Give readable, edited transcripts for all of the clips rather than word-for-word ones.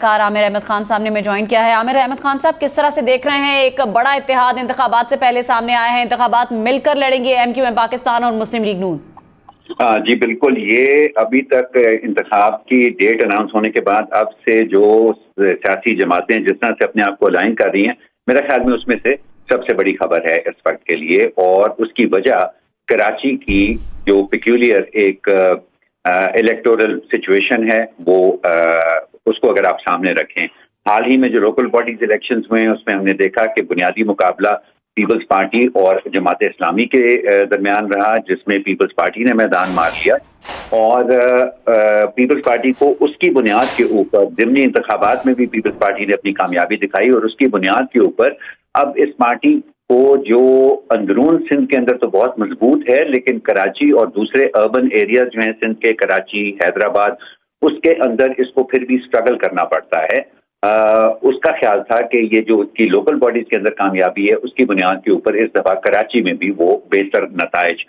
کار عامر احمد خان صاحب نے میں جوائن کیا ہے۔ عامر احمد خان صاحب، کس طرح سے دیکھ رہے ہیں ایک بڑا اتحاد انتخابات سے پہلے سامنے آئے ہیں، انتخابات مل کر لڑیں گے ایم کیو ایم پاکستان اور مسلم لیگ نون؟ جی بالکل، یہ ابھی تک انتخاب کی ڈیٹ اناؤنس ہونے کے بعد اب سے جو سیاسی جماعتیں جس طرح سے اپنے آپ کو الائن کر رہی ہیں، میرے خیال میں اس میں سے سب سے بڑی خبر ہے اس وقت کے لیے، اور اس کی وجہ کراچی کی جو پیکیولر ایک الیکٹورل سچویشن ہے وہ اس کو اگر آپ سامنے رکھیں، حال ہی میں جو لوکل باڈیز الیکشنز ہوئے ہیں اس میں ہم نے دیکھا کہ بنیادی مقابلہ پیپلز پارٹی اور جماعت اسلامی کے درمیان رہا، جس میں پیپلز پارٹی نے میدان مار لیا، اور پیپلز پارٹی کو اس کی بنیاد کے اوپر ضمنی انتخابات میں بھی پیپلز پارٹی نے اپنی کامیابی دکھائی، اور اس کی بنیاد کے اوپر اب اس پارٹی کو جو اندرون سندھ کے اندر تو بہت مضبوط ہے، لیکن کراچی اور دوسرے اربن ایریاز جو ہیں سندھ کے، کراچی، حیدرآباد، اس کے اندر اس کو پھر بھی سٹرگل کرنا پڑتا ہے۔ اس کا خیال تھا کہ یہ جو اس کی لوکل باڈیز کے اندر کامیابی ہے اس کی بنیاد کے اوپر اس دفعہ کراچی میں بھی وہ بہتر نتائج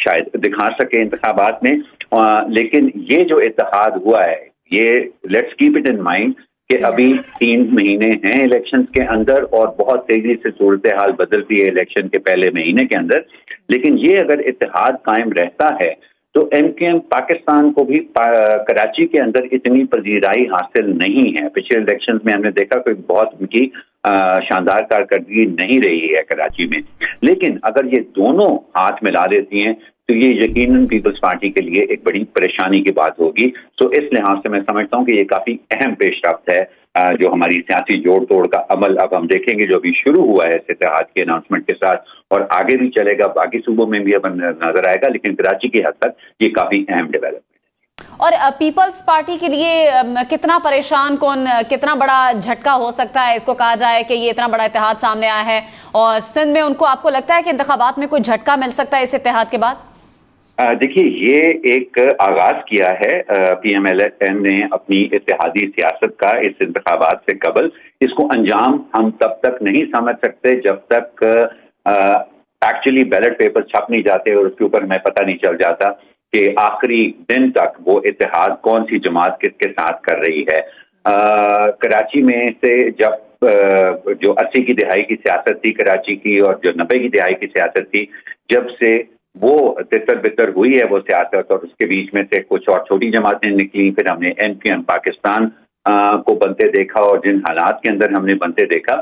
شاید دکھا سکے انتخابات میں، لیکن یہ جو اتحاد ہوا ہے، یہ let's keep it in mind کہ ابھی 3 مہینے ہیں الیکشنز کے اندر اور بہت تیزی سے صورتحال بدلتی ہے الیکشن کے پہلے مہینے کے اندر، لیکن یہ اگر اتحاد قائم رہتا ہے تو ایم کیو ایم پاکستان کو بھی کراچی کے اندر اتنی پذیرائی حاصل نہیں ہے۔ پچھلے الیکشنز میں ہم نے دیکھا کہ بہت ان کی شاندار کارکردگی نہیں رہی ہے کراچی میں، لیکن اگر یہ دونوں ہاتھ ملا لیتی ہیں تو یہ یقیناً پیپلز پارٹی کے لیے ایک بڑی پریشانی کی بات ہوگی۔ تو اس لحاظ سے میں سمجھتا ہوں کہ یہ کافی اہم پیش رفت ہے جو ہماری سیاسی جوڑ توڑ کا عمل اب ہم دیکھیں گے جو ابھی شروع ہوا ہے اس اتحاد کے اناؤنسمنٹ کے ساتھ، اور آگے بھی چلے گا، باقی صوبوں میں بھی اب نظر آئے گا، لیکن کراچی کی حد تک یہ کافی اہم ڈیولپمنٹ ہے۔ اور پیپلز پارٹی کے لیے کتنا پریشان کن، کتنا بڑا جھٹکا ہو سکتا ہے اس کو کہا جائے کہ یہ اتنا بڑا اتحاد سامنے آیا ہے، اور سندھ میں ان کو آپ کو لگتا ہے کہ انتخابات میں کوئی جھٹکا مل سکتا ہے اس اتحاد کے بعد؟ دیکھیے، یہ ایک آغاز کیا ہے پی ایم ایل این نے اپنی اتحادی سیاست کا اس انتخابات سے قبل۔ اس کو انجام ہم تب تک نہیں سمجھ سکتے جب تک ایکچولی بیلٹ پیپر چھپ نہیں جاتے اور اس کے اوپر ہمیں پتہ نہیں چل جاتا کہ آخری دن تک وہ اتحاد کون سی جماعت کس کے ساتھ کر رہی ہے۔ کراچی میں سے جب جو 80 کی دہائی کی سیاست تھی کراچی کی اور جو 90 کی دہائی کی سیاست تھی، جب سے وہ تتر بتر ہوئی ہے وہ سیاست، اور اس کے بیچ میں سے کچھ اور چھوٹی جماعتیں نکلی، پھر ہم نے ایم کیو ایم پاکستان کو بنتے دیکھا، اور جن حالات کے اندر ہم نے بنتے دیکھا،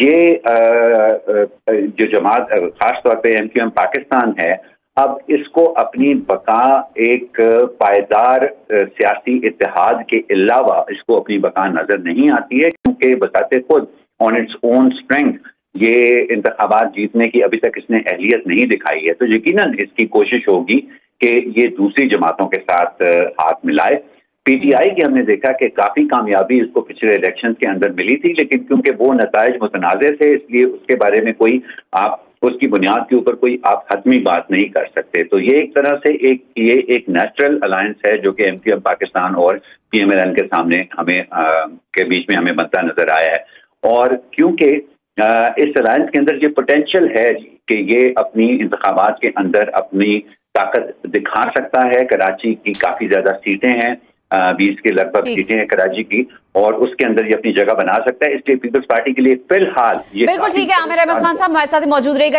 یہ جو جماعت خاص طور پہ ایم کیو ایم پاکستان ہے، اب اس کو اپنی بقا ایک پائیدار سیاسی اتحاد کے علاوہ اس کو اپنی بقا نظر نہیں آتی ہے، کیونکہ بتاتے خود آن اٹس اون اسٹرینتھ یہ انتخابات جیتنے کی ابھی تک اس نے اہلیت نہیں دکھائی ہے۔ تو یقیناً اس کی کوشش ہوگی کہ یہ دوسری جماعتوں کے ساتھ ہاتھ ملائے۔ پی ٹی آئی کی ہم نے دیکھا کہ کافی کامیابی اس کو پچھلے الیکشن کے اندر ملی تھی، لیکن کیونکہ وہ نتائج متنازع تھے اس لیے اس کے بارے میں کوئی آپ اس کی بنیاد کے اوپر کوئی آپ حتمی بات نہیں کر سکتے۔ تو یہ ایک طرح سے یہ ایک نیچرل الائنس ہے جو کہ ایم کیو ایم پاکستان اور پی ایم ایل این کے سامنے ہمیں کے بیچ میں ہمیں بنتا نظر آیا ہے، اور کیونکہ اس الائنس کے اندر یہ پوٹینشیل ہے کہ یہ اپنی انتخابات کے اندر اپنی طاقت دکھا سکتا ہے۔ کراچی کی کافی زیادہ سیٹیں ہیں، 20 کے لگ بھگ سیٹیں ہیں کراچی کی، اور اس کے اندر یہ اپنی جگہ بنا سکتا ہے، اس لیے پیپلز پارٹی کے لیے فی الحال یہ بالکل ٹھیک ہے۔ عامر احمد خان صاحب ہمارے ساتھ موجود رہے گا۔